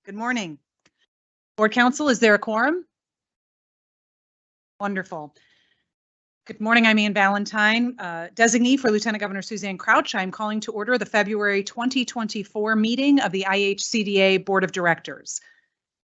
Good morning. Board Council, is there a quorum? Wonderful. Good morning, I'm Ann Ballantyne, designee for Lieutenant Governor Suzanne Crouch. I'm calling to order the February 2024 meeting of the IHCDA Board of Directors.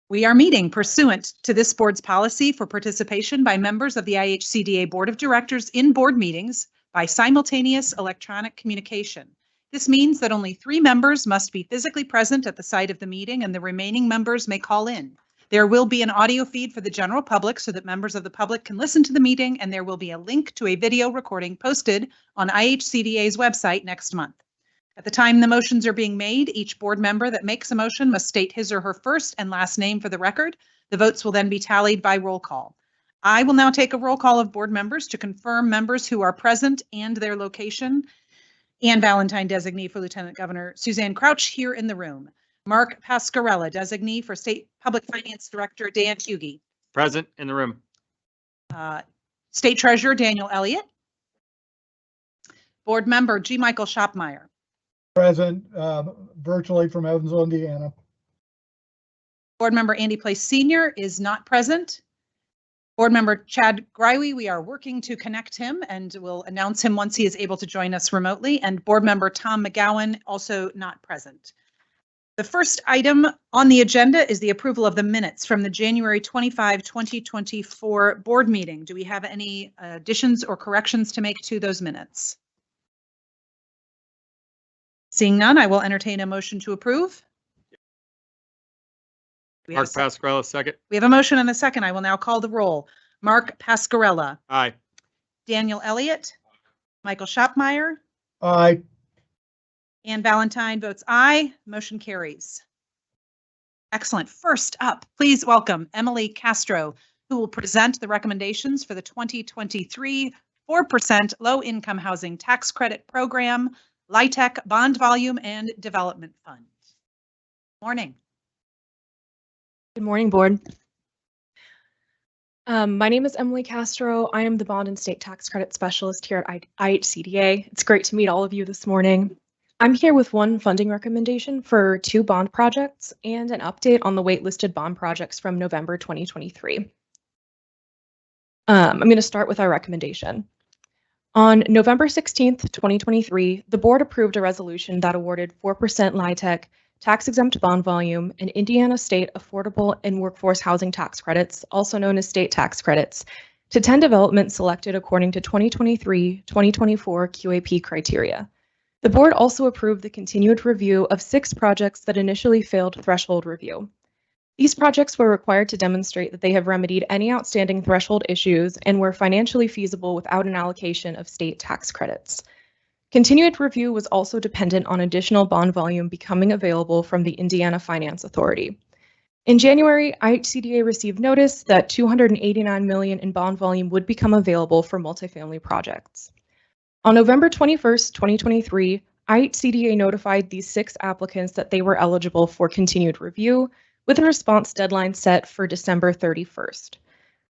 We are meeting pursuant to this board's policy for participation by members of the IHCDA Board of Directors in board meetings by simultaneous electronic communication. This means that only 3 members must be physically present at the site of the meeting and the remaining members may call in. There will be an audio feed for the general public so that members of the public can listen to the meeting, and there will be a link to a video recording posted on IHCDA's website next month. At the time the motions are being made, each board member that makes a motion must state his or her first and last name for the record. The votes will then be tallied by roll call. I will now take a roll call of board members to confirm members who are present and their location. Ann Ballantyne, designee for Lieutenant Governor Suzanne Crouch, here in the room. Mark Pascarella, designee for State Public Finance Director Dan Hughey. Present in the room. State Treasurer Daniel Elliott. Board Member G. Michael Shopmeyer. Present virtually from Evansville, Indiana. Board Member Andy Place Sr. is not present. Board Member Chad Greiwe, we are working to connect him and we'll announce him once he is able to join us remotely. And Board Member Tom McGowan, also not present. The first item on the agenda is the approval of the minutes from the January 25, 2024 board meeting. Do we have any additions or corrections to make to those minutes? Seeing none, I will entertain a motion to approve. Mark Pascarella, second. We have a motion and a second. I will now call the roll. Mark Pascarella. Aye. Daniel Elliott. Michael Shopmeyer. Aye. Ann Ballantyne votes aye. Motion carries. Excellent. First up, please welcome Emily Castro, who will present the recommendations for the 2023 4% Low-Income Housing Tax Credit Program, LIHTC Bond Volume and Development Fund. Morning. Good morning, board. My name is Emily Castro. I am the Bond and State Tax Credit Specialist here at IHCDA. It's great to meet all of you this morning. I'm here with one funding recommendation for 2 bond projects and an update on the waitlisted bond projects from November 2023. I'm going to start with our recommendation. On November 16th, 2023, the board approved a resolution that awarded 4% LIHTC tax-exempt bond volume and Indiana State Affordable and Workforce Housing Tax Credits, also known as state tax credits, to 10 developments selected according to 2023-2024 QAP criteria. The board also approved the continued review of 6 projects that initially failed threshold review. These projects were required to demonstrate that they have remedied any outstanding threshold issues and were financially feasible without an allocation of state tax credits. Continued review was also dependent on additional bond volume becoming available from the Indiana Finance Authority. In January, IHCDA received notice that $289 million in bond volume would become available for multifamily projects. On November 21st, 2023, IHCDA notified these 6 applicants that they were eligible for continued review, with a response deadline set for December 31st.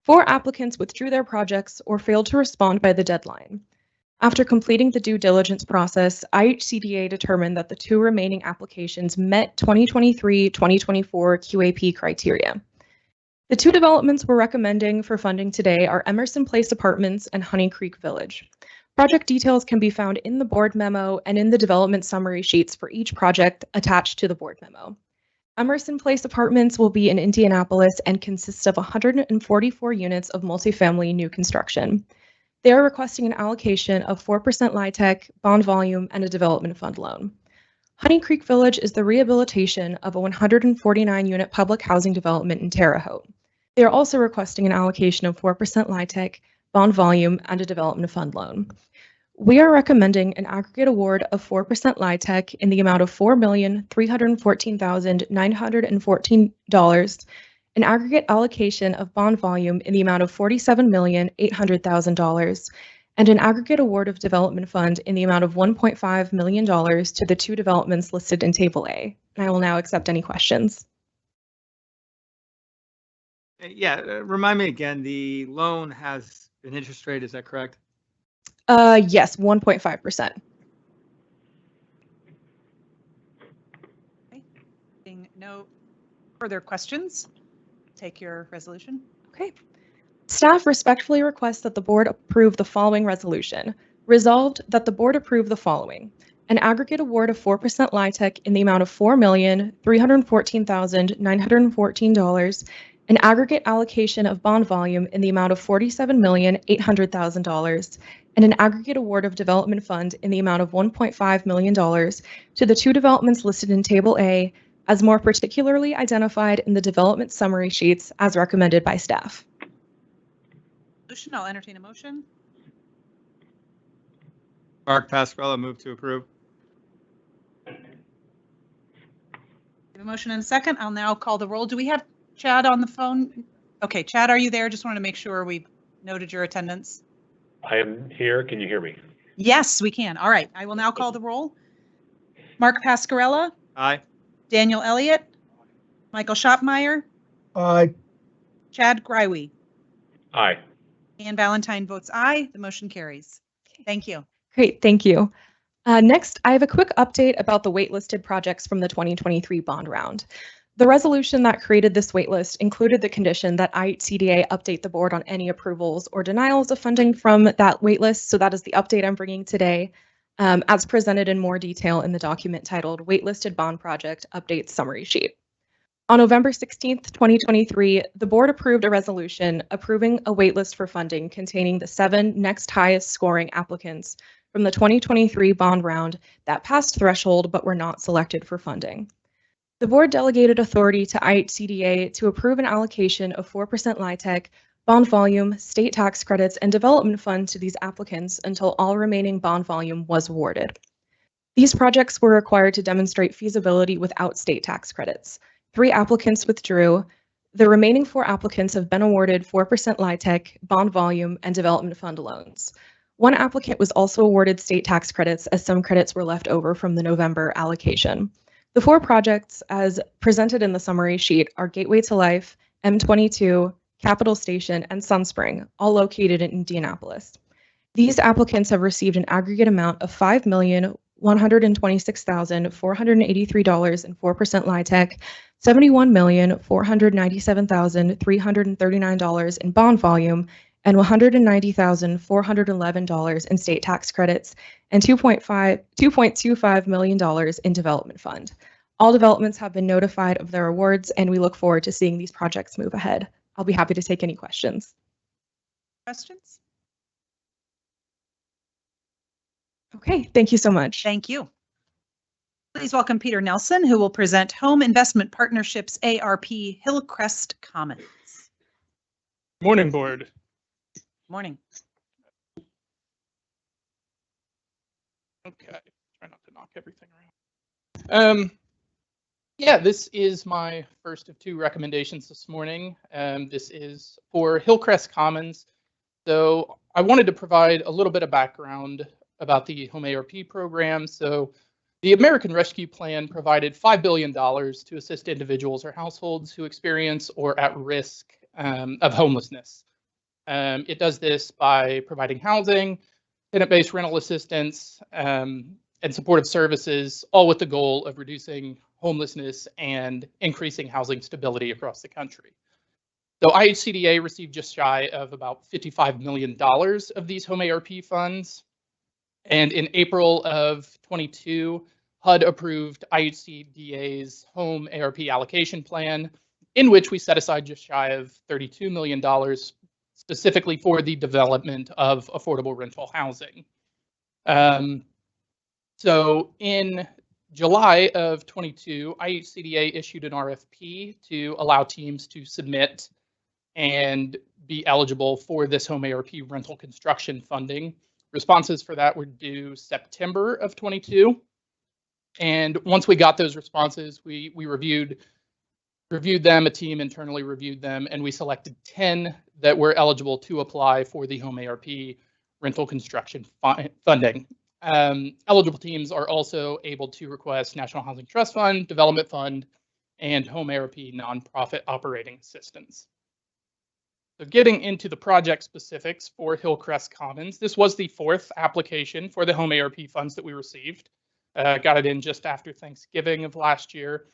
4 applicants withdrew their projects or failed to respond by the deadline. After completing the due diligence process, IHCDA determined that the 2 remaining applications met 2023-2024 QAP criteria. The 2 developments we're recommending for funding today are Emerson Place Apartments and Honey Creek Village. Project details can be found in the board memo and in the development summary sheets for each project attached to the board memo. Emerson Place Apartments will be in Indianapolis and consists of 144 units of multifamily new construction. They are requesting an allocation of 4% LIHTC, bond volume, and a development fund loan. Honey Creek Village is the rehabilitation of a 149-unit public housing development in Terre Haute. They are also requesting an allocation of 4% LIHTC, bond volume, and a development fund loan. We are recommending an aggregate award of 4% LIHTC in the amount of $4,314,914, an aggregate allocation of bond volume in the amount of $47,800,000, and an aggregate award of development fund in the amount of $1.5 million to the 2 developments listed in Table A. And I will now accept any questions. Yeah, remind me again, the loan has an interest rate, is that correct? Yes, 1.5%. Okay. No Further questions? Take your resolution. Okay. Staff respectfully requests that the board approve the following resolution. Resolved that the board approve the following. An aggregate award of 4% LIHTC in the amount of $4,314,914, an aggregate allocation of bond volume in the amount of $47,800,000, and an aggregate award of development fund in the amount of $1.5 million to the two developments listed in Table A, as more particularly identified in the development summary sheets as recommended by staff. Resolution, I'll entertain a motion. Mark Pascarella, move to approve. We have a motion and a second. I'll now call the roll. Do we have Chad on the phone? Okay, Chad, are you there? Just wanted to make sure we noted your attendance. I am here. Can you hear me? Yes, we can. All right, I will now call the roll. Mark Pascarella, Aye. Daniel Elliott, Michael Schopmeyer, aye, Chad Greiwe. Aye. Ann Valentine votes aye. The motion carries. Thank you. Great, thank you. Next, I have a quick update about the waitlisted projects from the 2023 bond round. The resolution that created this waitlist included the condition that IHCDA update the board on any approvals or denials of funding from that waitlist. So that is the update I'm bringing today, as presented in more detail in the document titled Waitlisted Bond Project Update Summary Sheet. On November 16th, 2023, the board approved a resolution approving a waitlist for funding containing the 7 next highest scoring applicants from the 2023 bond round that passed threshold but were not selected for funding. The board delegated authority to IHCDA to approve an allocation of 4% LIHTC, bond volume, state tax credits, and development fund to these applicants until all remaining bond volume was awarded. These projects were required to demonstrate feasibility without state tax credits. 3 applicants withdrew. The remaining 4 applicants have been awarded 4% LIHTC, bond volume, and development fund loans. 1 applicant was also awarded state tax credits as some credits were left over from the November allocation. The 4 projects, as presented in the summary sheet, are Gateway to Life, M22, Capitol Station, and Sunspring, all located in Indianapolis. These applicants have received an aggregate amount of $5,126,483 in 4% LIHTC, $71,497,339 in bond volume, and $190,411 in state tax credits, and $2.25 million in development fund. All developments have been notified of their awards, and we look forward to seeing these projects move ahead. I'll be happy to take any questions. Questions? Okay, thank you so much. Thank you. Please welcome Peter Nelson, who will present Home Investment Partnerships ARP Hillcrest Commons. Morning, board. Morning. Okay, try not to knock everything around. Yeah, this is my first of 2 recommendations this morning. This is for Hillcrest Commons. So I wanted to provide a little bit of background about the Home ARP program. So the American Rescue Plan provided $5 billion to assist individuals or households who experience or at risk of homelessness. It does this by providing housing, tenant-based rental assistance, and supportive services, all with the goal of reducing homelessness and increasing housing stability across the country. So IHCDA received just shy of about $55 million of these Home ARP funds. And in April of 22, HUD approved IHCDA's Home ARP allocation plan, in which we set aside just shy of $32 million specifically for the development of affordable rental housing. So in July of 22, IHCDA issued an RFP to allow teams to submit and be eligible for this Home ARP rental construction funding. Responses for that were due September of 22. And once we got those responses, we reviewed them, a team internally reviewed them, and we selected 10 that were eligible to apply for the Home ARP rental construction funding. Eligible teams are also able to request National Housing Trust Fund, Development Fund, and Home ARP nonprofit operating assistance. So getting into the project specifics for Hillcrest Commons, this was the 4th application for the Home ARP funds that we received. Got it in just after Thanksgiving of last year.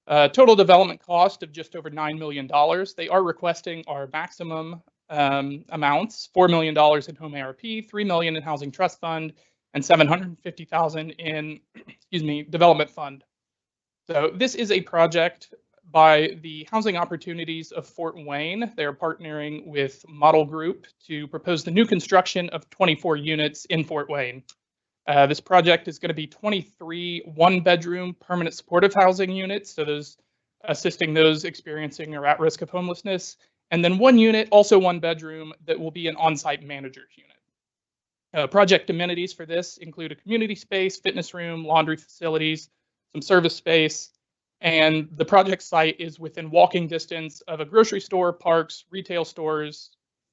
Total development cost of just over $9 million. They are requesting our maximum amounts: $4 million in home ARP, $3 million in housing trust fund, and $750,000 in, development fund. So this is a project by the Housing Opportunities of Fort Wayne. They are partnering with Model Group to propose the new construction of 24 units in Fort Wayne. This project is going to be 23 one-bedroom permanent supportive housing units, so those assisting those experiencing or at risk of homelessness, and then one unit, also one bedroom, that will be an on-site manager's unit. Project amenities for this include a community space, fitness room, laundry facilities, some service space, and the project site is within walking distance of a grocery store, parks, retail stores,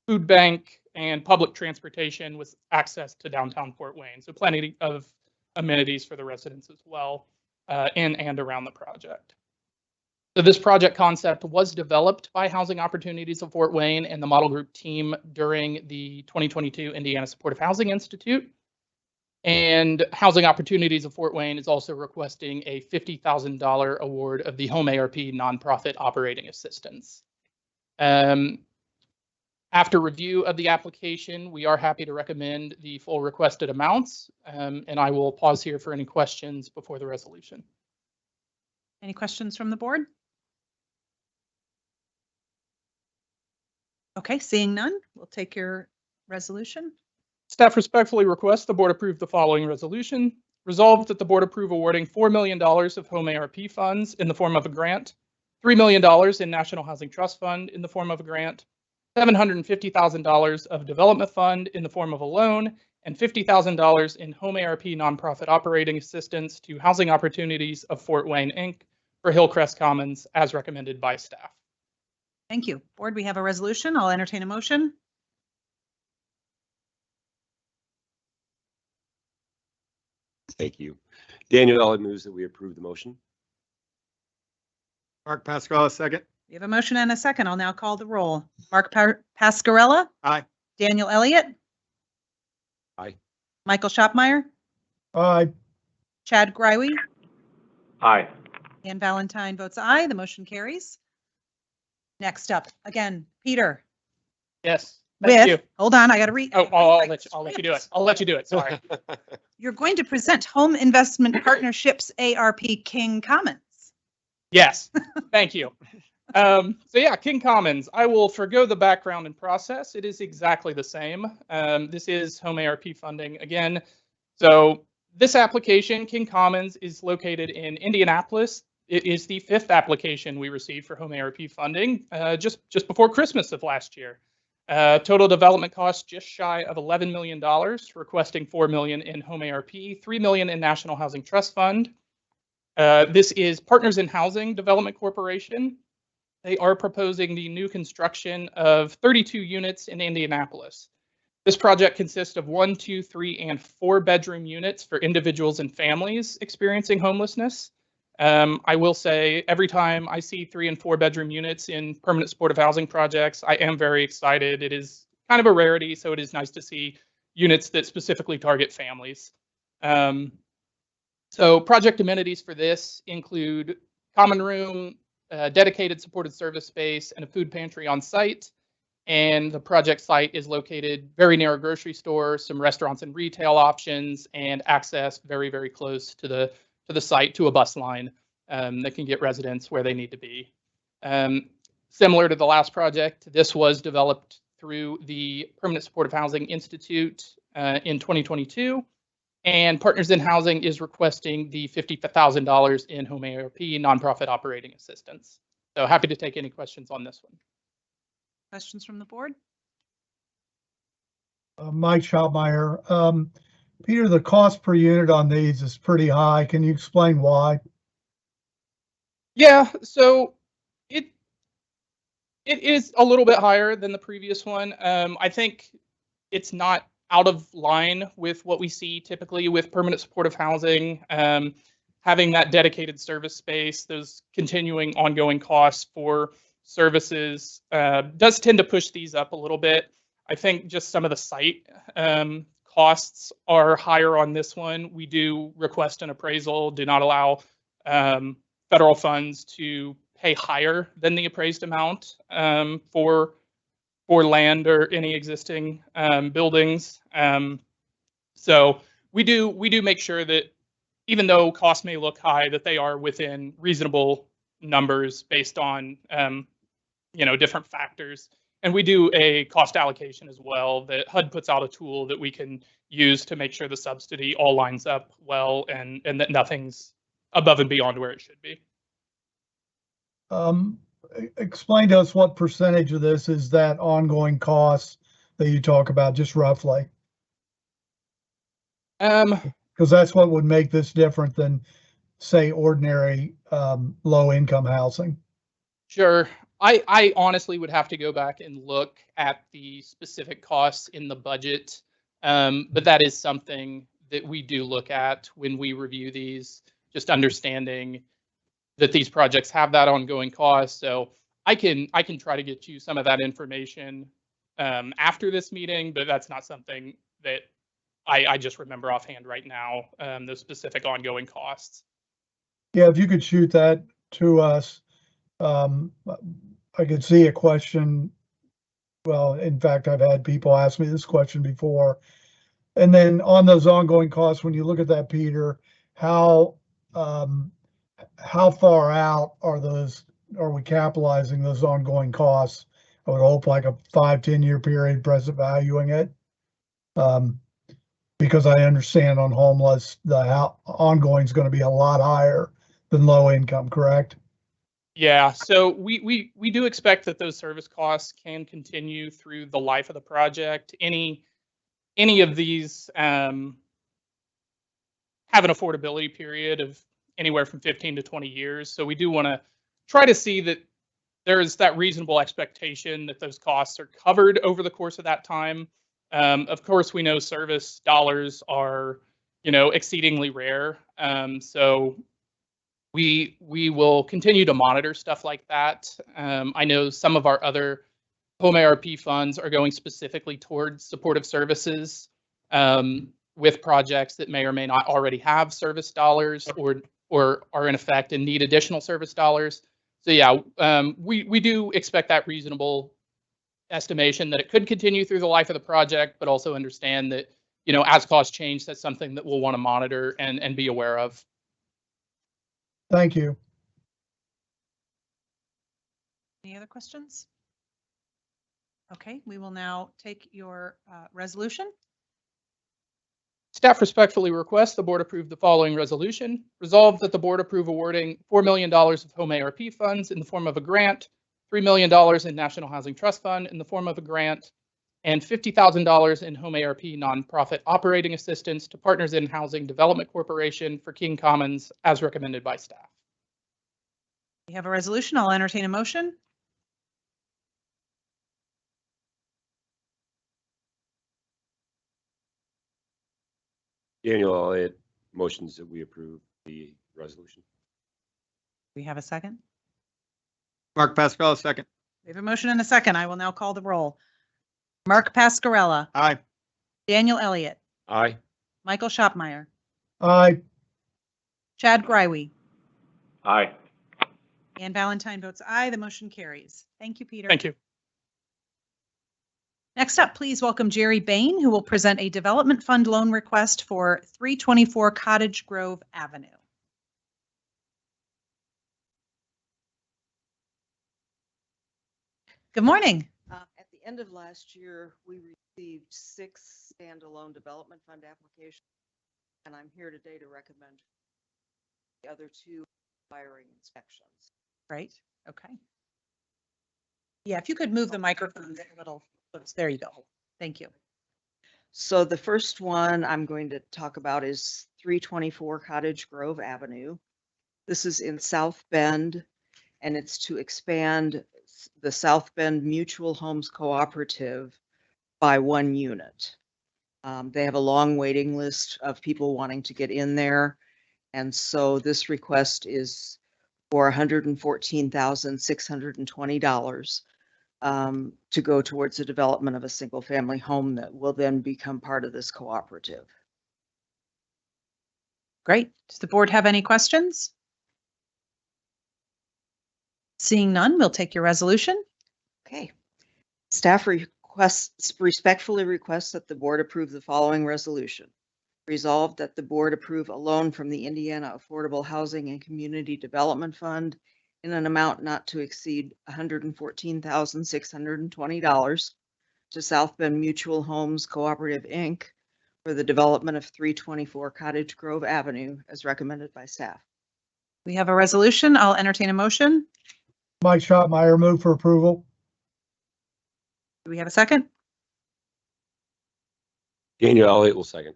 food bank, and public transportation with access to downtown Fort Wayne. So plenty of amenities for the residents as well in and around the project. So this project concept was developed by Housing Opportunities of Fort Wayne and the Model Group team during the 2022 Indiana Supportive Housing Institute. And Housing Opportunities of Fort Wayne is also requesting a $50,000 award of the Home ARP Nonprofit Operating Assistance. After review of the application, we are happy to recommend the full requested amounts, and I will pause here for any questions before the resolution. Any questions from the board? Okay, seeing none, we'll take your resolution. Staff respectfully requests the board approve the following resolution. Resolved that the board approve awarding $4 million of Home ARP funds in the form of a grant, $3 million in National Housing Trust Fund in the form of a grant, $750,000 of development fund in the form of a loan, and $50,000 in Home ARP nonprofit operating assistance to Housing Opportunities of Fort Wayne, Inc. for Hillcrest Commons as recommended by staff. Thank you. Board, we have a resolution. I'll entertain a motion. Thank you. Daniel Elliott moves that we approve the motion. Mark Pascarella, second. We have a motion and a second. I'll now call the roll. Mark Pascarella? Aye. Daniel Elliott? Aye. Michael Shopmeyer? Aye. Chad Greiwe? Aye. Ann Valentine votes aye. The motion carries. Next up, again, Peter. Yes. Thank you. Hold on, I got to read. Oh, I'll let you do it. I'll let you do it. Sorry. You're going to present Home Investment Partnerships ARP King Commons. Yes. Thank you. So yeah, King Commons. I will forgo the background and process. It is exactly the same. This is Home ARP funding again. So this application, King Commons, is located in Indianapolis. It is the 5th application we received for Home ARP funding just before Christmas of last year. Total development costs just shy of $11 million, requesting $4 million in Home ARP, $3 million in National Housing Trust Fund. This is Partners in Housing Development Corporation. They are proposing the new construction of 32 units in Indianapolis. This project consists of 1, 2, 3, and 4 bedroom units for individuals and families experiencing homelessness. I will say every time I see 3 and 4 bedroom units in permanent supportive housing projects, I am very excited. It is kind of a rarity, so it is nice to see units that specifically target families. So project amenities for this include common room, dedicated supported service space, and a food pantry on site. And the project site is located very near a grocery store, some restaurants and retail options, and access very, very close to the site to a bus line that can get residents where they need to be. Similar to the last project, this was developed through the Permanent Supportive Housing Institute in 2022, and Partners in Housing is requesting the $50,000 in Home ARP nonprofit operating assistance. So happy to take any questions on this one. Questions from the board? Mike Shopmeyer. Peter, the cost per unit on these is pretty high. Can you explain why? Yeah, so it is a little bit higher than the previous one. I think it's not out of line with what we see typically with permanent supportive housing. Having that dedicated service space, those continuing ongoing costs for services does tend to push these up a little bit. I think just some of the site costs are higher on this one. We do request an appraisal, do not allow federal funds to pay higher than the appraised amount for land or any existing buildings. So we do make sure that even though costs may look high, that they are within reasonable numbers based on different factors. And we do a cost allocation as well, that HUD puts out a tool that we can use to make sure the subsidy all lines up well and that nothing's above and beyond where it should be. Explain to us what percentage of this is that ongoing costs that you talk about, just roughly, because that's what would make this different than, say, ordinary low income housing. Sure. I honestly would have to go back and look at the specific costs in the budget. But that is something that we do look at when we review these, just understanding that these projects have that ongoing cost. So I can try to get you some of that information after this meeting, but that's not something that I just remember offhand right now, the specific ongoing costs. Yeah, if you could shoot that to us. I could see a question. Well, in fact, I've had people ask me this question before. And then on those ongoing costs, when you look at that, Peter, how far out are we capitalizing those ongoing costs? I would hope like a 5-10 year period, present valuing it. Because I understand on homeless, the ongoing is going to be a lot higher than low income, correct? Yeah, so we do expect that those service costs can continue through the life of the project. Any of these have an affordability period of anywhere from 15 to 20 years. So we do want to try to see that there is that reasonable expectation that those costs are covered over the course of that time. Of course, we know service dollars are, exceedingly rare. So we will continue to monitor stuff like that. I know some of our other home ARP funds are going specifically towards supportive services with projects that may or may not already have service dollars or are in effect and need additional service dollars. So yeah, we do expect that reasonable estimation that it could continue through the life of the project, but also understand that, as costs change, that's something that we'll want to monitor and be aware of. Thank you. Any other questions? Okay, we will now take your resolution. Staff respectfully requests the board approve the following resolution. Resolved that the board approve awarding $4 million of home ARP funds in the form of a grant, $3 million in National Housing Trust Fund in the form of a grant, and $50,000 in home ARP nonprofit operating assistance to Partners in Housing Development Corporation for King Commons as recommended by staff. We have a resolution. I'll entertain a motion. Daniel Elliott motions that we approve the resolution. We have a second. Mark Pascarella, second. We have a motion and a second. I will now call the roll. Mark Pascarella. Aye. Daniel Elliott. Aye. Michael Schopmeyer. Aye. Chad Greiwe. Aye. Ann Valentine votes aye. The motion carries. Thank you, Peter. Thank you. Next up, please welcome Jerry Bain, who will present a development fund loan request for 324 Cottage Grove Avenue. Good morning. At the end of last year, we received 6 standalone development fund applications, and I'm here today to recommend the other 2 expiring inspections. Right. Okay. Yeah, if you could move the microphone a little. There you go. Thank you. So the first one I'm going to talk about is 324 Cottage Grove Avenue. This is in South Bend, and it's to expand the South Bend Mutual Homes Cooperative by 1 unit. They have a long waiting list of people wanting to get in there. And so this request is for $114,620 to go towards the development of a single family home that will then become part of this cooperative. Great. Does the board have any questions? Seeing none, we'll take your resolution. Okay. Staff respectfully requests that the board approve the following resolution. Resolved that the board approve a loan from the Indiana Affordable Housing and Community Development Fund in an amount not to exceed $114,620 to South Bend Mutual Homes Cooperative, Inc. for the development of 324 Cottage Grove Avenue as recommended by staff. We have a resolution. I'll entertain a motion. Mike Schotmeyer, move for approval. Do we have a second? Daniel Elliott will second.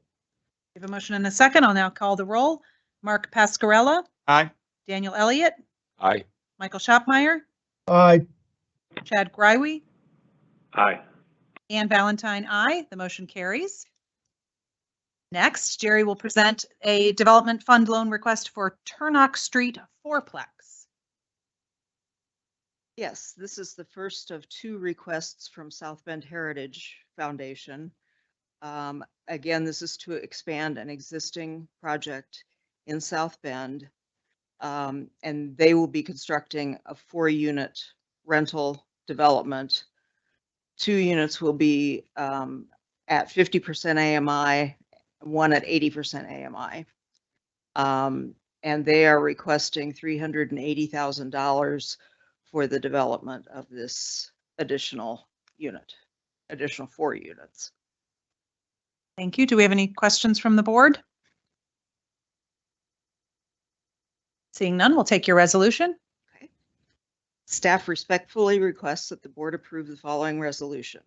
We have a motion and a second. I'll now call the roll. Mark Pascarella, Aye. Daniel Elliott, Aye. Michael Schopmeyer, Aye. Chad Greiwe, Aye. Ann Valentine, aye. The motion carries. Next, Jerry will present a development fund loan request for Turnock Street fourplex. Yes, this is the first of two requests from South Bend Heritage Foundation. Again, this is to expand an existing project in South Bend. And they will be constructing a 4-unit rental development. 2 units will be at 50% AMI, one at 80% AMI. And they are requesting $380,000 for the development of this additional 4 units. Thank you. Do we have any questions from the board? Seeing none, we'll take your resolution. Okay. Staff respectfully requests that the board approve the following resolution.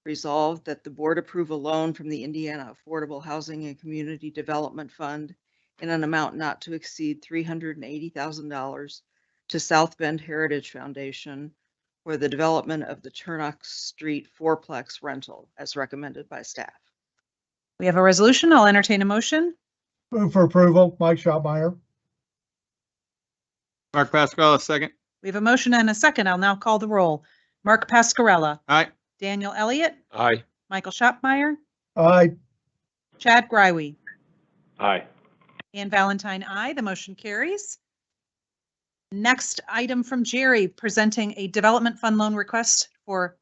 Resolved that the board approve a loan from the Indiana Affordable Housing and Community Development Fund in an amount not to exceed $380,000 to South Bend Heritage Foundation for the development of the Turnock Street fourplex rental as recommended by staff. We have a resolution. I'll entertain a motion. Move for approval. Mike Schotmeyer. Mark Pascarella, second. We have a motion and a second. I'll now call the roll. Mark Pascarella, Aye. Daniel Elliott, Aye. Michael Schopmeyer, Aye. Chad Greiwe, Aye. Ann Valentine, aye. The motion carries. Next item from Jerry, presenting a development fund loan request for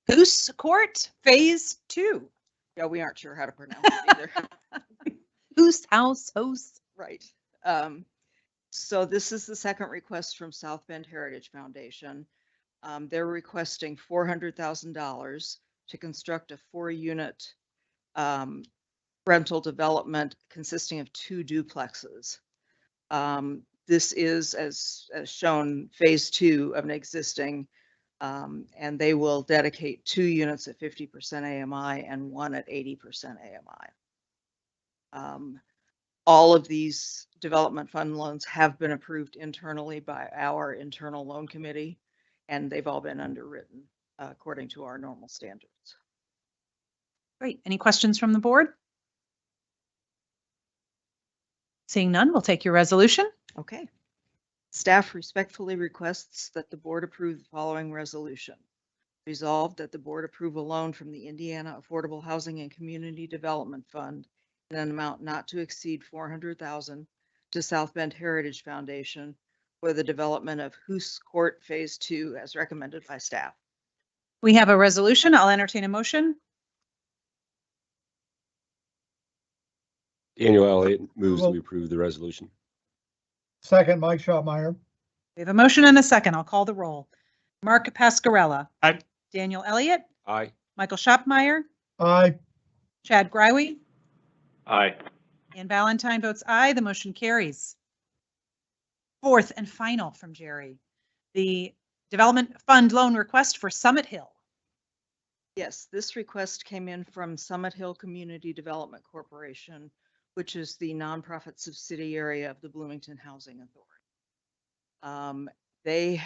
Goose Court Phase 2. Yeah, we aren't sure how to pronounce it either. Goose House House. Right. So this is the second request from South Bend Heritage Foundation. They're requesting $400,000 to construct a 4-unit rental development consisting of 2 duplexes. This is, as shown, phase 2 of an existing, and they will dedicate 2 units at 50% AMI and 1 at 80% AMI. All of these development fund loans have been approved internally by our internal loan committee, and they've all been underwritten according to our normal standards. Great. Any questions from the board? Seeing none, we'll take your resolution. Okay. Staff respectfully requests that the board approve the following resolution. Resolved that the board approve a loan from the Indiana Affordable Housing and Community Development Fund in an amount not to exceed $400,000 to South Bend Heritage Foundation for the development of Hoose Court Phase 2 as recommended by staff. We have a resolution. I'll entertain a motion. Daniel Elliott moves that we approve the resolution. Second, Mike Schotmeyer. We have a motion and a second. I'll call the roll. Mark Pascarella. Aye. Daniel Elliott, Aye. Michael Schopmeyer, Aye. Chad Greiwe, Aye. Ann Valentine votes aye. The motion carries. Fourth and final from Jerry, the development fund loan request for Summit Hill. Yes, this request came in from Summit Hill Community Development Corporation, which is the nonprofit subsidiary of the Bloomington Housing Authority. They,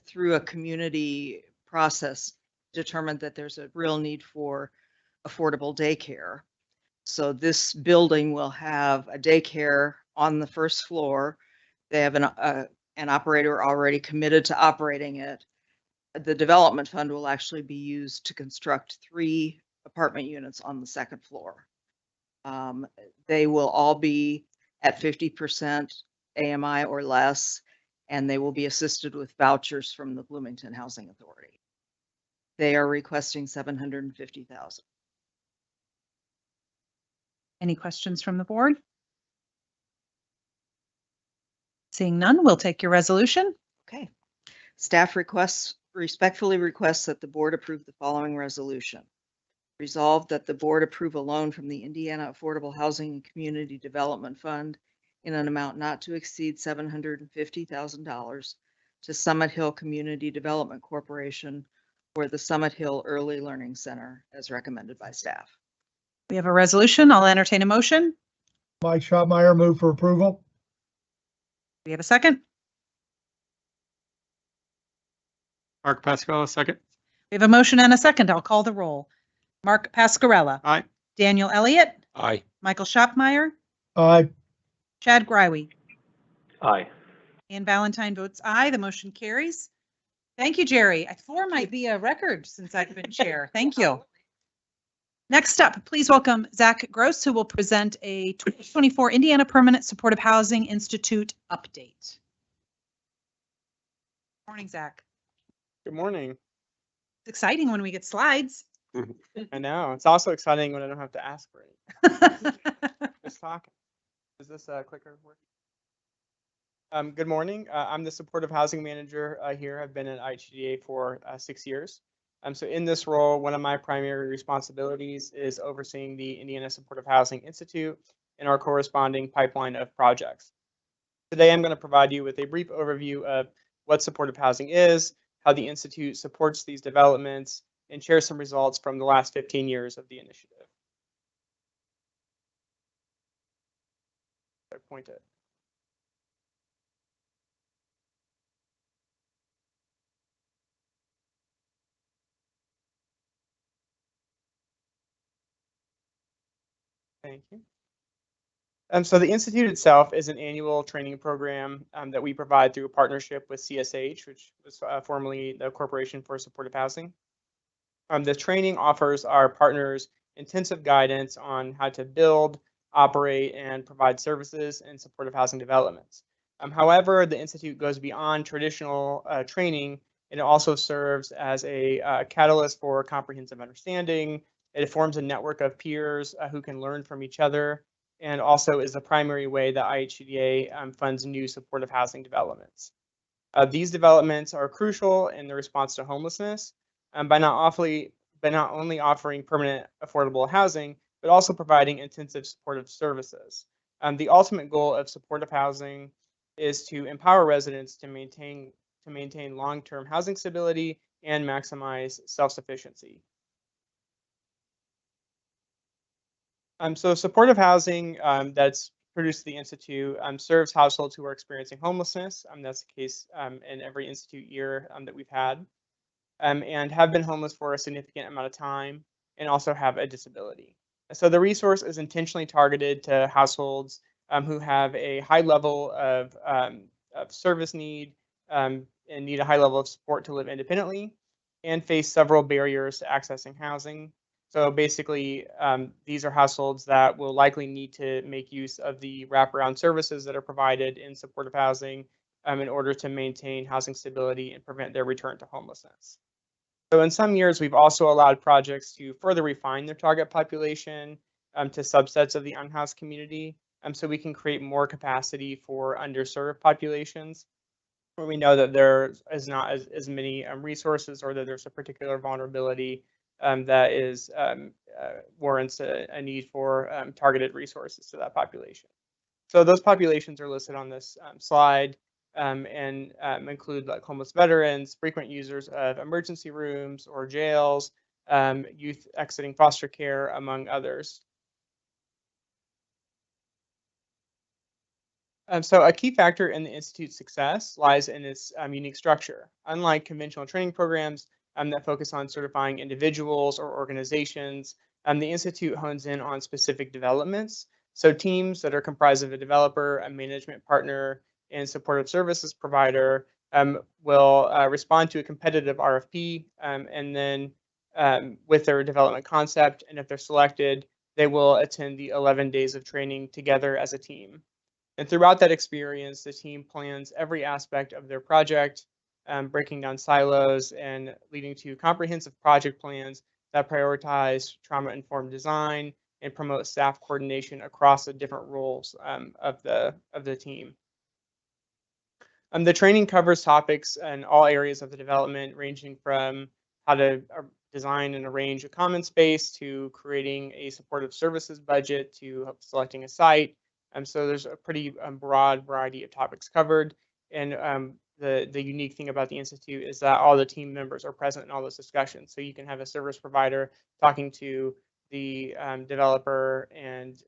through a community process, determined that there's a real need for affordable daycare. So this building will have a daycare on the first floor. They have an operator already committed to operating it. The development fund will actually be used to construct 3 apartment units on the second floor. They will all be at 50% AMI or less, and they will be assisted with vouchers from the Bloomington Housing Authority. They are requesting $750,000. Any questions from the board? Seeing none, we'll take your resolution. Okay. Staff respectfully requests that the board approve the following resolution. Resolved that the board approve a loan from the Indiana Affordable Housing and Community Development Fund in an amount not to exceed $750,000 to Summit Hill Community Development Corporation for the Summit Hill Early Learning Center as recommended by staff. We have a resolution. I'll entertain a motion. Mike Schotmeyer, move for approval. We have a second. Mark Pascal, second. We have a motion and a second. I'll call the roll. Mark Pascarella. Aye. Daniel Elliott. Aye. Michael Schopmeyer. Aye. Chad Greiwe. Aye. Ann Valentine votes aye. The motion carries. Thank you, Jerry. 4 might be a record since I've been chair. Thank you. Next up, please welcome Zach Gross, who will present a 2024 Indiana Permanent Supportive Housing Institute update. Morning, Zach. Good morning. It's exciting when we get slides. I know. It's also exciting when I don't have to ask for it. Just talking. Is this a clicker working? Good morning. I'm the supportive housing manager here. I've been at IHCDA for 6 years. So in this role, one of my primary responsibilities is overseeing the Indiana Supportive Housing Institute and our corresponding pipeline of projects. Today, I'm going to provide you with a brief overview of what supportive housing is, how the Institute supports these developments, and share some results from the last 15 years of the initiative. I point it. Thank you. So the Institute itself is an annual training program that we provide through a partnership with CSH, which was formerly the Corporation for Supportive Housing. The training offers our partners intensive guidance on how to build, operate, and provide services in supportive housing developments. However, the Institute goes beyond traditional training, and it also serves as a catalyst for comprehensive understanding. It forms a network of peers who can learn from each other, and also is the primary way that IHCDA funds new supportive housing developments. These developments are crucial in the response to homelessness by not only offering permanent affordable housing, but also providing intensive supportive services. The ultimate goal of supportive housing is to empower residents to maintain long-term housing stability and maximize self-sufficiency. So supportive housing that's produced at the Institute serves households who are experiencing homelessness. That's the case in every Institute year that we've had, and have been homeless for a significant amount of time and also have a disability. So the resource is intentionally targeted to households who have a high level of service need and need a high level of support to live independently and face several barriers to accessing housing. So basically, these are households that will likely need to make use of the wraparound services that are provided in supportive housing in order to maintain housing stability and prevent their return to homelessness. So in some years, we've also allowed projects to further refine their target population to subsets of the unhoused community, so we can create more capacity for underserved populations where we know that there is not as many resources, or that there's a particular vulnerability that is warrants a need for targeted resources to that population. So those populations are listed on this slide and include like homeless veterans, frequent users of emergency rooms or jails, youth exiting foster care, among others. So a key factor in the Institute's success lies in its unique structure. Unlike conventional training programs that focus on certifying individuals or organizations, the Institute hones in on specific developments. So teams that are comprised of a developer, a management partner, and supportive services provider will respond to a competitive RFP, and then with their development concept, and if they're selected, they will attend the 11 days of training together as a team. And throughout that experience, the team plans every aspect of their project, breaking down silos and leading to comprehensive project plans that prioritize trauma-informed design and promote staff coordination across the different roles of the team. The training covers topics in all areas of the development, ranging from how to design and arrange a common space to creating a supportive services budget to selecting a site. So there's a pretty broad variety of topics covered. And the unique thing about the Institute is that all the team members are present in all those discussions. So you can have a service provider talking to the developer and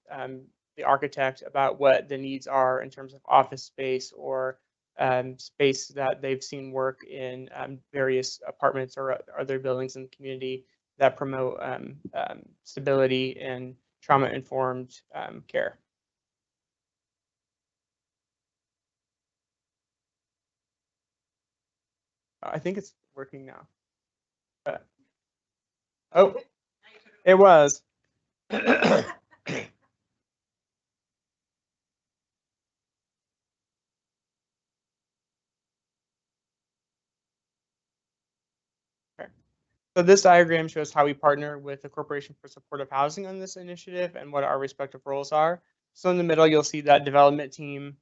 the architect about what the needs are in terms of office space or space that they've seen work in various apartments or other buildings in the community that promote stability and trauma-informed care. I think it's working now. Oh, it was. So this diagram shows how we partner with the Corporation for Supportive Housing on this initiative and what our respective roles are. So in the middle, you'll see that development team.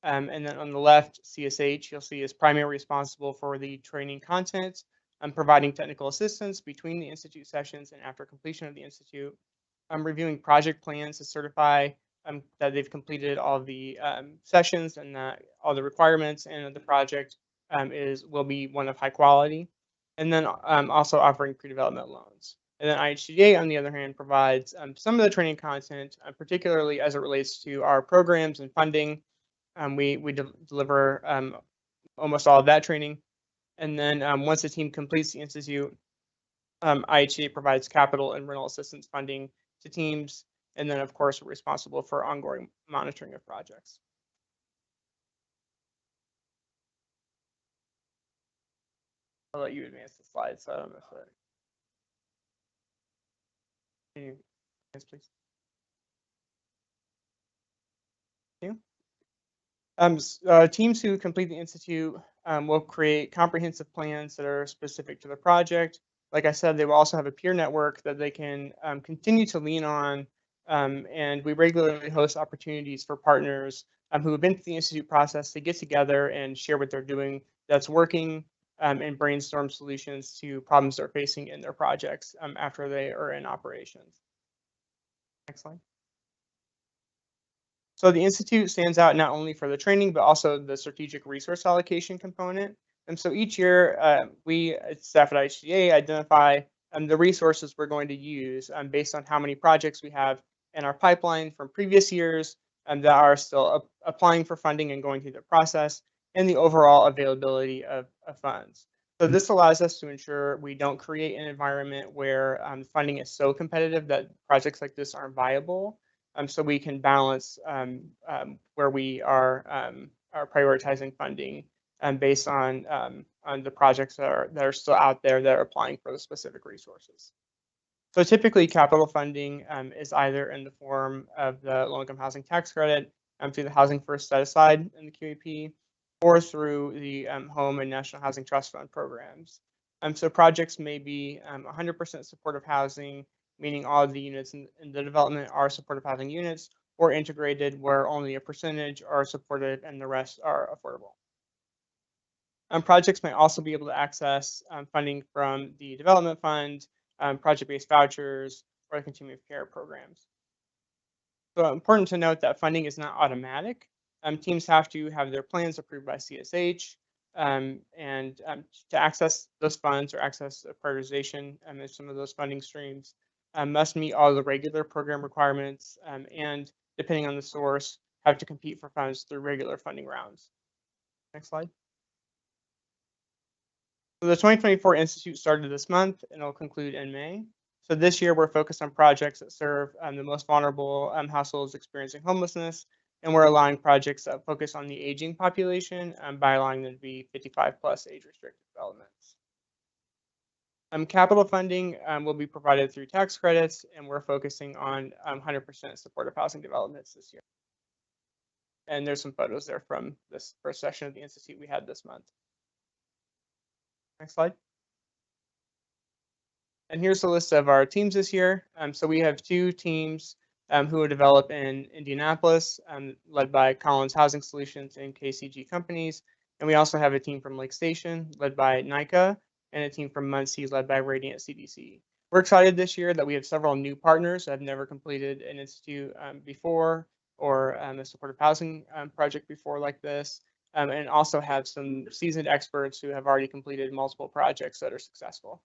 And then on the left, CSH, you'll see is primarily responsible for the training content and providing technical assistance between the Institute sessions and after completion of the Institute. Reviewing project plans to certify that they've completed all the sessions and that all the requirements and that the project will be one of high quality. And then also offering pre-development loans. And then IHCDA, on the other hand, provides some of the training content, particularly as it relates to our programs and funding. We deliver almost all of that training. And then once the team completes the Institute, IHCDA provides capital and rental assistance funding to teams. And then, of course, we're responsible for ongoing monitoring of projects. I'll let you advance the slides, so I don't know if that. Can you advance, please? Teams who complete the Institute will create comprehensive plans that are specific to the project. Like I said, they will also have a peer network that they can continue to lean on. And we regularly host opportunities for partners who have been through the Institute process to get together and share what they're doing that's working and brainstorm solutions to problems they're facing in their projects after they are in operations. Next slide. So the Institute stands out not only for the training, but also the strategic resource allocation component. And so each year, we at staff at IHCDA identify the resources we're going to use based on how many projects we have in our pipeline from previous years that are still applying for funding and going through the process, and the overall availability of funds. So this allows us to ensure we don't create an environment where funding is so competitive that projects like this aren't viable. So we can balance where we are prioritizing funding based on the projects that are still out there that are applying for the specific resources. So typically, capital funding is either in the form of the low-income housing tax credit through the Housing First Set Aside in the QAP, or through the Home and National Housing Trust Fund programs. So projects may be 100% supportive housing, meaning all of the units in the development are supportive housing units, or integrated where only a percentage are supported and the rest are affordable. Projects may also be able to access funding from the development fund, project-based vouchers, or the continuum of care programs. So important to note that funding is not automatic. Teams have to have their plans approved by CSH, and to access those funds or access prioritization of some of those funding streams must meet all the regular program requirements and, depending on the source, have to compete for funds through regular funding rounds. Next slide. So the 2024 Institute started this month and it'll conclude in May. So this year we're focused on projects that serve the most vulnerable households experiencing homelessness, and we're allowing projects that focus on the aging population by allowing them to be 55+ age-restricted developments. Capital funding will be provided through tax credits, and we're focusing on 100% supportive housing developments this year. And there's some photos there from this first session of the Institute we had this month. Next slide. And here's the list of our teams this year. So we have 2 teams who are developed in Indianapolis, led by Collins Housing Solutions and KCG Companies. And we also have a team from Lake Station, led by NICA, and a team from Muncie, led by Radiant CDC. We're excited this year that we have several new partners that have never completed an institute before, or a supportive housing project before like this, and also have some seasoned experts who have already completed multiple projects that are successful.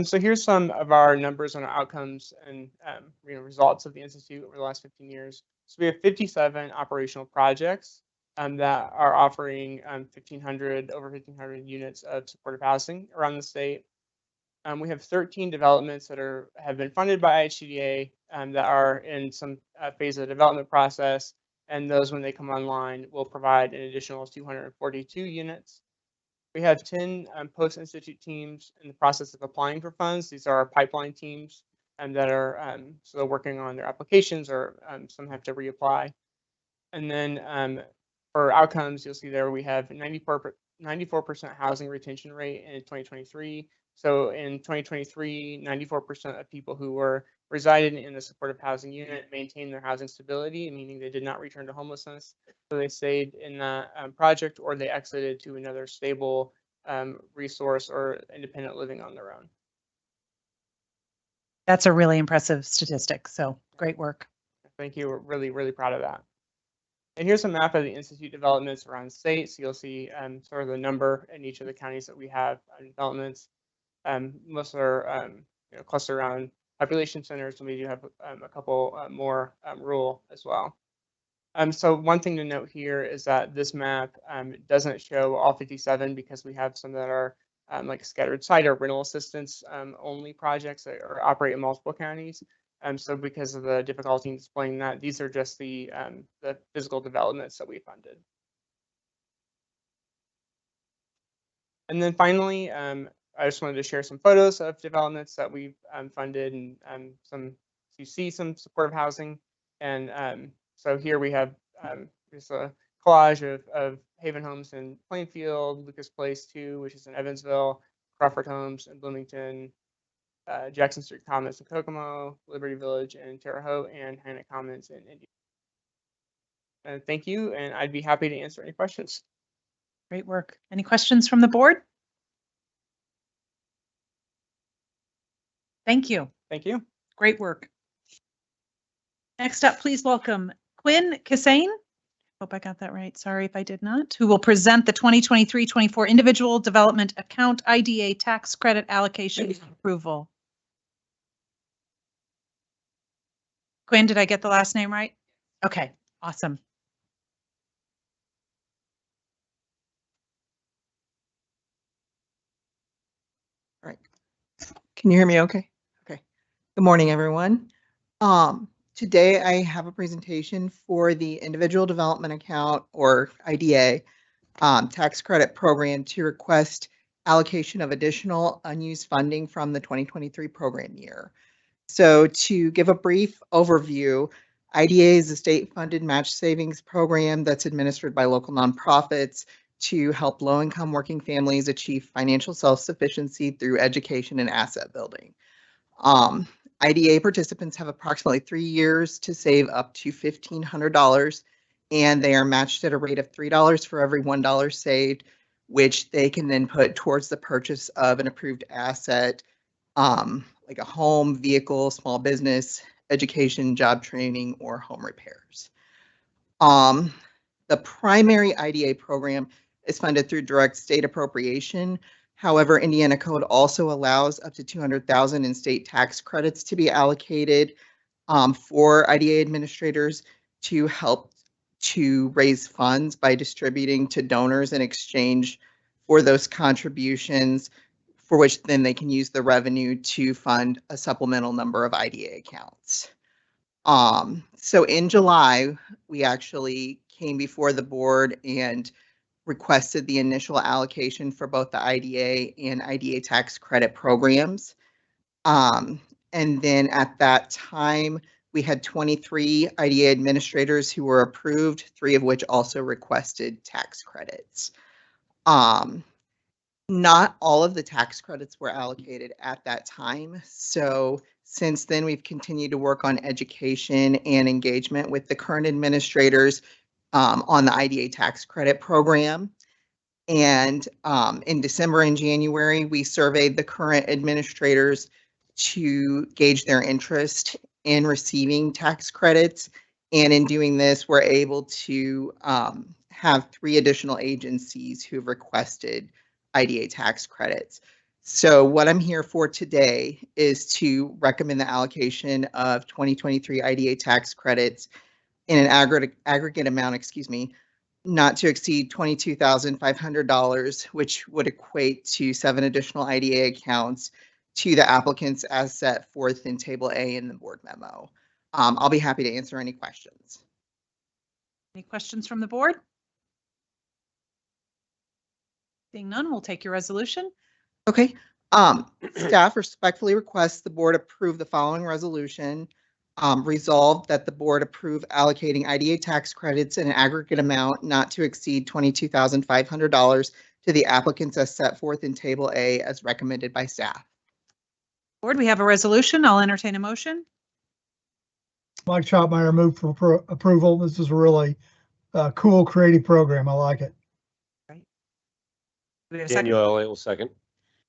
So here's some of our numbers on our outcomes and results of the Institute over the last 15 years. So we have 57 operational projects that are offering over 1,500 units of supportive housing around the state. We have 13 developments that have been funded by IHCDA that are in some phase of the development process, and those, when they come online, will provide an additional 242 units. We have 10 post-institute teams in the process of applying for funds. These are our pipeline teams that are still working on their applications, or some have to reapply. And then for outcomes, you'll see there we have 94% housing retention rate in 2023. So in 2023, 94% of people who were resided in the supportive housing unit maintained their housing stability, meaning they did not return to homelessness. So they stayed in that project, or they exited to another stable resource or independent living on their own. That's a really impressive statistic. So great work. Thank you. We're really, really proud of that. And here's a map of the Institute developments around the state. So you'll see sort of the number in each of the counties that we have developments. Most are clustered around population centers, and we do have a couple more rural as well. So one thing to note here is that this map doesn't show all 57, because we have some that are like scattered site or rental assistance only projects that operate in multiple counties. So because of the difficulty in displaying that, these are just the physical developments that we funded. And then finally, I just wanted to share some photos of developments that we've funded, and you see some supportive housing. And so here we have just a collage of Haven Homes in Plainfield, Lucas Place 2, which is in Evansville, Crawford Homes in Bloomington, Jackson Street Commons in Kokomo, Liberty Village in Terre Haute, and Hannah Commons in India. And thank you, and I'd be happy to answer any questions. Great work. Any questions from the board? Thank you. Thank you. Great work. Next up, please welcome Quinn Kissane. Hope I got that right. Sorry if I did not. Who will present the 2023-24 Individual Development Account IDA Tax Credit Allocation Approval. Quinn, did I get the last name right? Okay, awesome. All right. Can you hear me okay? Okay. Good morning, everyone. Today I have a presentation for the Individual Development Account, or IDA, tax credit program to request allocation of additional unused funding from the 2023 program year. So to give a brief overview, IDA is a state-funded match savings program that's administered by local nonprofits to help low-income working families achieve financial self-sufficiency through education and asset building. IDA participants have approximately 3 years to save up to $1,500, and they are matched at a rate of $3 for every $1 saved, which they can then put towards the purchase of an approved asset, like a home, vehicle, small business, education, job training, or home repairs. The primary IDA program is funded through direct state appropriation. However, Indiana Code also allows up to $200,000 in state tax credits to be allocated for IDA administrators to help to raise funds by distributing to donors in exchange for those contributions, for which then they can use the revenue to fund a supplemental number of IDA accounts. So in July, we actually came before the board and requested the initial allocation for both the IDA and IDA tax credit programs. And then at that time, We had 23 IDA administrators who were approved, 3 of which also requested tax credits. Not all of the tax credits were allocated at that time. So since then, we've continued to work on education and engagement with the current administrators on the IDA tax credit program. And in December and January, we surveyed the current administrators to gauge their interest in receiving tax credits. And in doing this, we're able to have 3 additional agencies who've requested IDA tax credits. So what I'm here for today is to recommend the allocation of 2023 IDA tax credits in an aggregate amount, not to exceed $22,500, which would equate to 7 additional IDA accounts to the applicants as set forth in Table A in the board memo. I'll be happy to answer any questions. Any questions from the board? Seeing none, we'll take your resolution. Okay. Staff respectfully requests the board approve the following resolution. Resolved that the board approve allocating IDA tax credits in an aggregate amount not to exceed $22,500 to the applicants as set forth in Table A as recommended by staff. Board, we have a resolution. I'll entertain a motion. Mike Chopmeyer, move for approval. This is a really cool, creative program. I like it. Do we have a second? Daniel Elliott will second.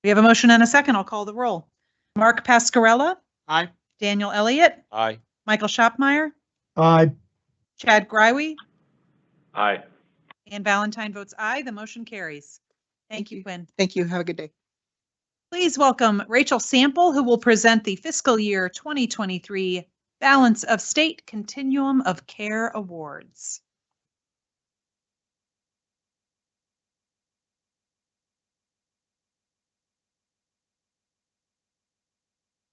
We have a motion and a second. I'll call the roll. Mark Pascarella, Aye. Daniel Elliott, Aye. Michael Shopmeyer, Aye. Chad Greiwe, Aye. and Valentine votes aye. The motion carries. Thank you, you. Quinn. Thank you. Have a good day. Please welcome Rachel Sample, who will present the fiscal year 2023 Balance of State Continuum of Care Awards.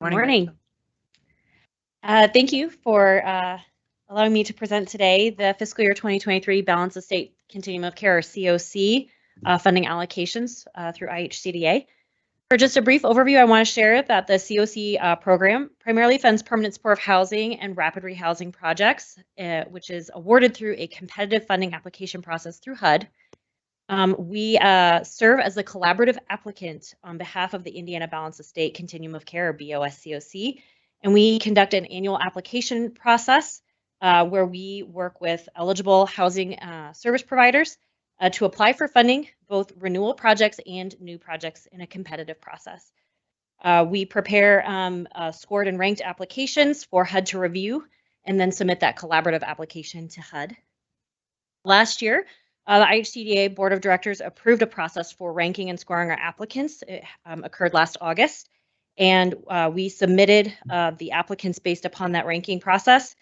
Morning. Thank you for allowing me to present today the fiscal year 2023 Balance of State Continuum of Care, or COC, funding allocations through IHCDA. For just a brief overview, I want to share that the COC program primarily funds permanent supportive housing and rapid rehousing projects, which is awarded through a competitive funding application process through HUD. We serve as the collaborative applicant on behalf of the Indiana Balance of State Continuum of Care, or BOSCOC, and we conduct an annual application process where we work with eligible housing service providers to apply for funding, both renewal projects and new projects in a competitive process. We prepare scored and ranked applications for HUD to review and then submit that collaborative application to HUD. Last year, the IHCDA Board of Directors approved a process for ranking and scoring our applicants. It occurred last August, and we submitted the applicants based upon that ranking process,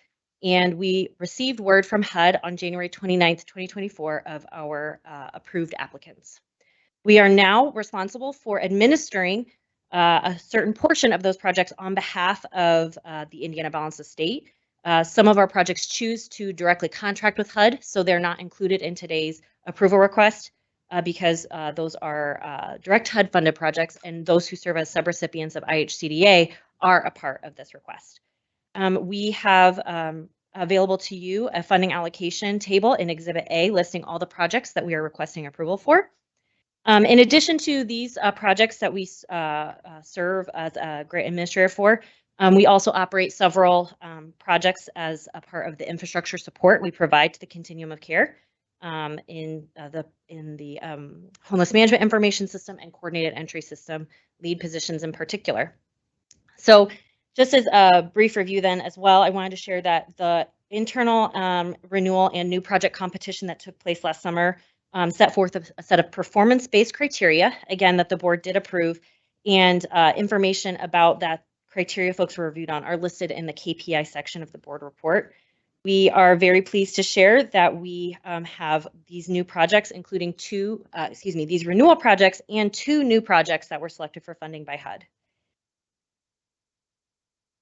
and we received word from HUD on January 29th, 2024 of our approved applicants. We are now responsible for administering a certain portion of those projects on behalf of the Indiana Balance of State. Some of our projects choose to directly contract with HUD, so they're not included in today's approval request because those are direct HUD funded projects, and those who serve as subrecipients of IHCDA are a part of this request. We have available to you a funding allocation table in Exhibit A listing all the projects that we are requesting approval for. In addition to these projects that we serve as a grant administrator for, we also operate several projects as a part of the infrastructure support we provide to the continuum of care in the homeless management information system and coordinated entry system lead positions in particular. So just as a brief review then as well, I wanted to share that the internal renewal and new project competition that took place last summer set forth a set of performance-based criteria, again, that the board did approve, and information about that criteria folks were reviewed on are listed in the KPI section of the board report. We are very pleased to share that we have these new projects, including these renewal projects and 2 new projects that were selected for funding by HUD.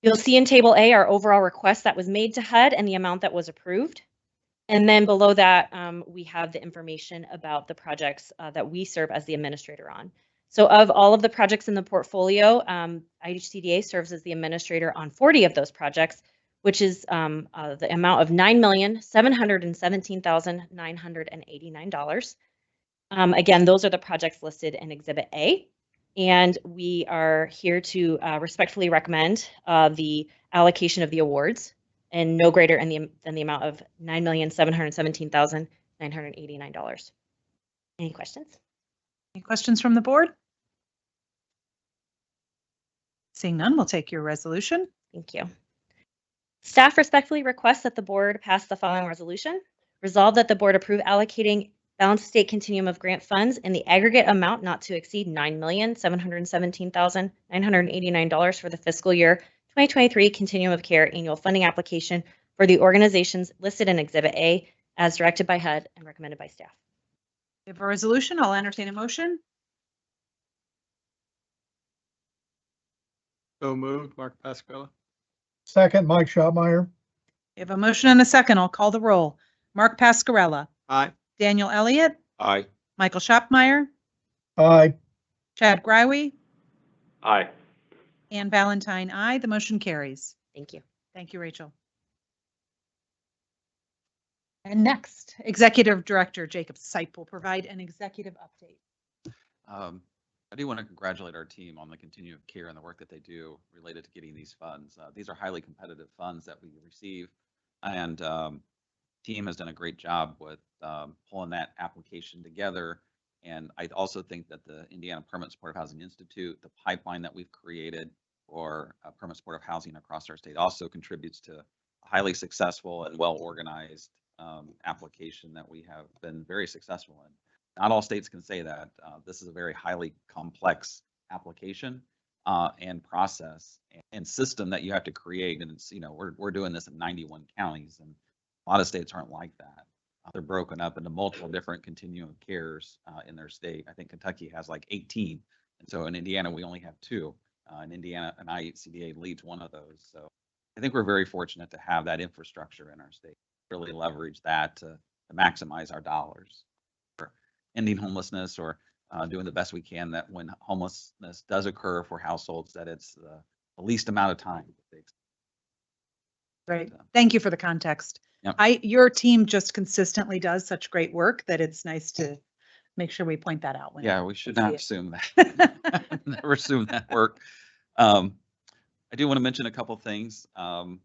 You'll see in Table A our overall request that was made to HUD and the amount that was approved. And then below that, we have the information about the projects that we serve as the administrator on. So of all of the projects in the portfolio, IHCDA serves as the administrator on 40 of those projects, which is the amount of $9,717,989. Again, those are the projects listed in Exhibit A. And we are here to respectfully recommend the allocation of the awards and no greater than the amount of $9,717,989. Any questions? Any questions from the board? Seeing none, we'll take your resolution. Thank you. Staff respectfully requests that the board pass the following resolution. Resolve that the board approve allocating balanced state continuum of grant funds in the aggregate amount not to exceed $9,717,989 for the fiscal year 2023 Continuum of Care annual funding application for the organizations listed in Exhibit A as directed by HUD and recommended by staff. We have a resolution. I'll entertain a motion. So moved, Mark Pasquale. Second, Mike Schotmeyer. We have a motion and a second. I'll call the roll. Mark Pascarella, Aye. Daniel Elliott, Aye. Michael Schopmeyer, Aye. Chad Greiwe, Aye. Ann Valentine, aye. The motion carries. Thank you. Thank you, Rachel. And next, Executive Director Jacob Sipe will provide an executive update. I do want to congratulate our team on the continuum of care and the work that they do related to getting these funds. These are highly competitive funds that we receive, and team has done a great job with pulling that application together. And I also think that the Indiana Permanent Supportive Housing Institute, the pipeline that we've created for permanent supportive housing across our state, also contributes to a highly successful and well-organized application that we have been very successful in. Not all states can say that. This is a very highly complex application and process and system that you have to create. And it's, we're doing this in 91 counties, and a lot of states aren't like that. They're broken up into multiple different continuum of cares in their state. I think Kentucky has like 18. And so in Indiana, we only have 2. In Indiana, an IHCDA leads one of those. So I think we're very fortunate to have that infrastructure in our state, really leverage that to maximize our dollars. Ending homelessness or doing the best we can that when homelessness does occur for households, that it's the least amount of time. Great. Thank you for the context. Yep. Your team just consistently does such great work that it's nice to make sure we point that out. Yeah, we should see not it. assume that. Never assume that work. I do want to mention a couple things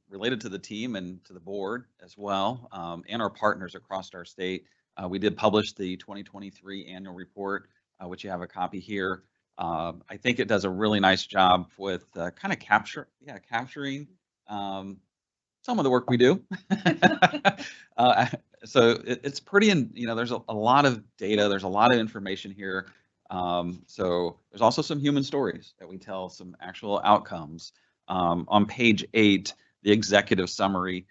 related to the team and to the board as well, and our partners across our state. We did publish the 2023 annual report, which you have a copy here. I think it does a really nice job with kind of capturing some of the work we do. So it's pretty, there's a lot of data, there's a lot of information here. So there's also some human stories that we tell, some actual outcomes. On page 8, the executive summary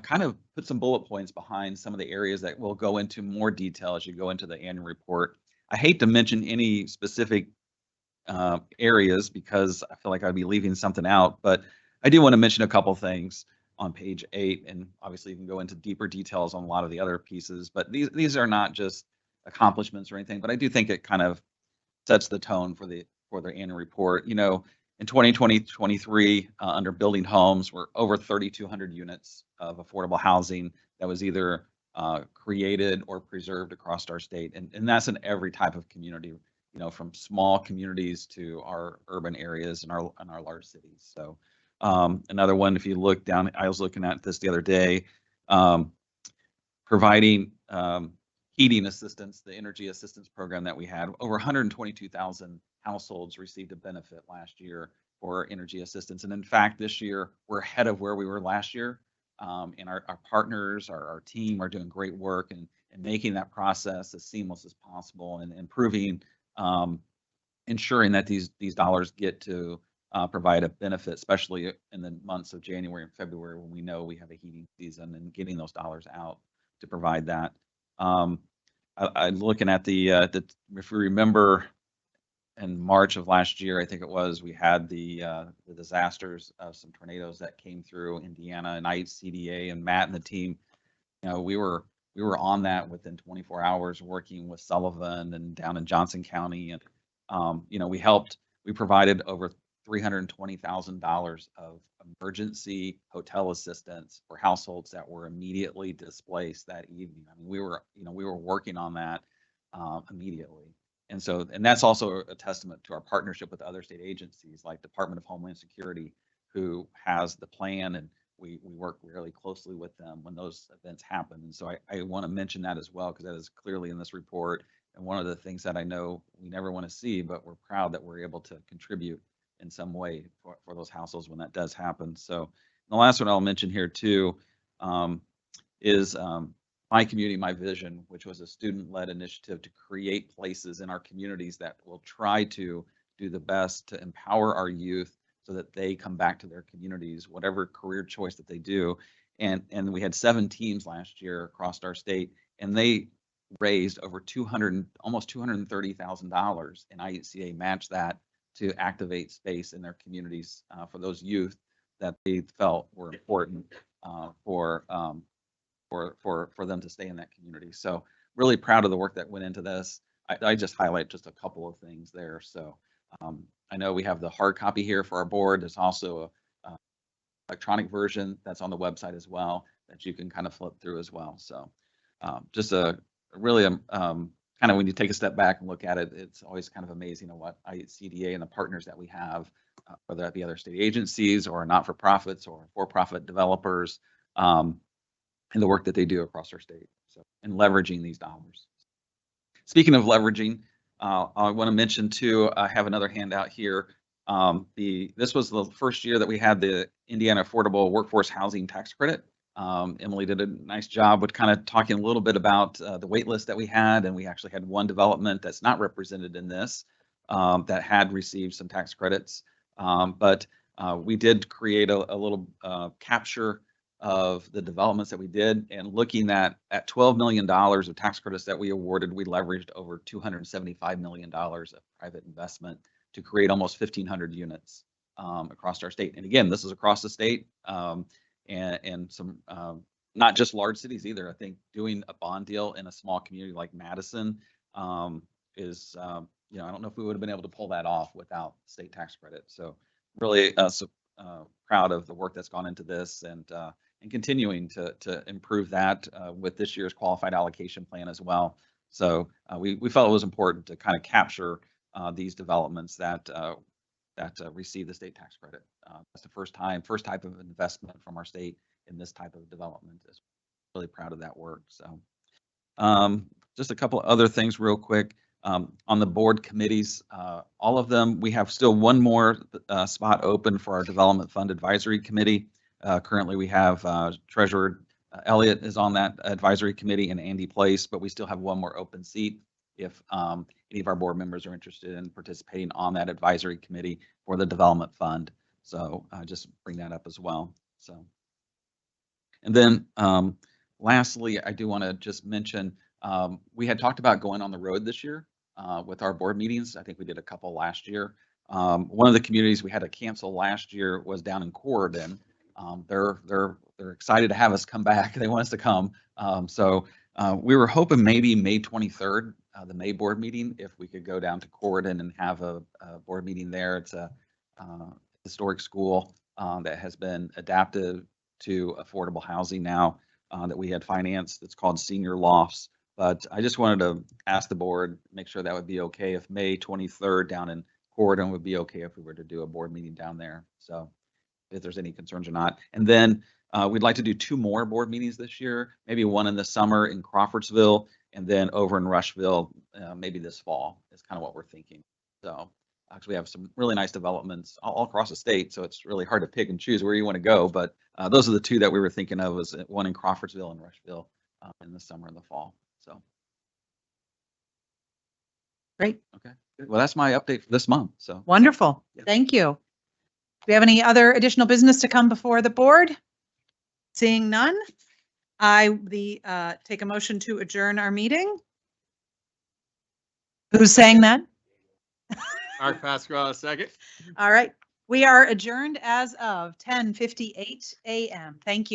kind of put some bullet points behind some of the areas that we'll go into more detail as you go into the annual report. I hate to mention any specific areas because I feel like I'd be leaving something out, but I do want to mention a couple things on page 8, and obviously you can go into deeper details on a lot of the other pieces, but these are not just accomplishments or anything, but I do think it kind of sets the tone for the annual report. In 2023, under building homes, we're over 3,200 units of affordable housing that was either created or preserved across our state. And that's in every type of community, from small communities to our urban areas and our large cities. So another one, if you look down, I was looking at this the other day, providing heating assistance, the energy assistance program that we had, over 122,000 households received a benefit last year for energy assistance. And in fact, this year, we're ahead of where we were last year. And our partners, our team are doing great work and making that process as seamless as possible and improving, ensuring that these dollars get to provide a benefit, especially in the months of January and February when we know we have a heating season, and getting those dollars out to provide that. I'm looking at if you remember, in March of last year, I think it was, we had the disasters of some tornadoes that came through Indiana, and IHCDA and Matt and the team, we were on that within 24 hours, working with Sullivan and down in Johnson County, and we provided over $320,000 of emergency hotel assistance for households that were immediately displaced that evening. I mean, we were working on that immediately. And so, and that's also a testament to our partnership with other state agencies like Department of Homeland Security, who has the plan, and we work really closely with them when those events happen. And so I want to mention that as well, because that is clearly in this report. And one of the things that I know we never want to see, but we're proud that we're able to contribute in some way for those households when that does happen. So the last one I'll mention here too is My Community, My Vision, which was a student-led initiative to create places in our communities that will try to do the best to empower our youth so that they come back to their communities, whatever career choice that they do. And we had 7 teams last year across our state, and they raised over almost $230,000, and IHCDA matched that to activate space in their communities for those youth that they felt were important for them to stay in that community. So really proud of the work that went into this. I just highlight just a couple of things there. So I know we have the hard copy here for our board. There's also a electronic version that's on the website as well that you can kind of flip through as well. So just a really kind of, when you take a step back and look at it, it's always kind of amazing at what IHCDA and the partners that we have, whether that be other state agencies or not-for-profits or for-profit developers, and the work that they do across our state. So, and leveraging these dollars. Speaking of leveraging, I want to mention too, I have another handout here. This was the first year that we had the Indiana Affordable Workforce Housing Tax Credit. Emily did a nice job with kind of talking a little bit about the wait list that we had, and we actually had one development that's not represented in this that had received some tax credits. But we did create a little capture of the developments that we did, and looking at $12 million of tax credits that we awarded, we leveraged over $275 million of private investment to create almost 1,500 units across our state. And again, this is across the state. And some not just large cities either. I think doing a bond deal in a small community like Madison is, I don't know if we would have been able to pull that off without state tax credit. So really proud of the work that's gone into this, and continuing to improve that with this year's qualified allocation plan as well. So we felt it was important to kind of capture these developments that receive the state tax credit. That's the first type of investment from our state in this type of development. Is really proud of that work. So just a couple of other things real quick. On the board committees, all of them, we have still one more spot open for our Development Fund Advisory Committee. Currently we have Treasurer Elliott is on that advisory committee, and Andy Place, but we still have one more open seat if any of our board members are interested in participating on that advisory committee for the development fund. So just bring that up as well. So, and then lastly, I do want to just mention, we had talked about going on the road this year with our board meetings. I think we did a couple last year. One of the communities we had to cancel last year was down in Corridon. They're excited to have us come back. They want us to come. So we were hoping maybe May 23rd, the May board meeting, if we could go down to Corridon and have a board meeting there. It's a historic school that has been adapted to affordable housing now that we had financed. It's called Senior Lofts. But I just wanted to ask the board, make sure that would be okay if May 23rd down in Corridon would be okay if we were to do a board meeting down there. So if there's any concerns or not. And then we'd like to do 2 more board meetings this year, maybe one in the summer in Crawfordsville, and then over in Rushville, maybe this fall is kind of what we're thinking. So actually we have some really nice developments all across the state. So it's really hard to pick and choose where you want to go. But those are the 2 that we were thinking of, was one in Crawfordsville and Rushville in the summer and the fall. So. Great. Okay. Well, that's my update for this month. So Wonderful. Yeah. Thank you. Do we have any other additional business to come before the board? Seeing none, I take a motion to adjourn our meeting. Who's saying that? Mark Pasquale, second. All right. We are adjourned as of 10:58 a.m. Thank you.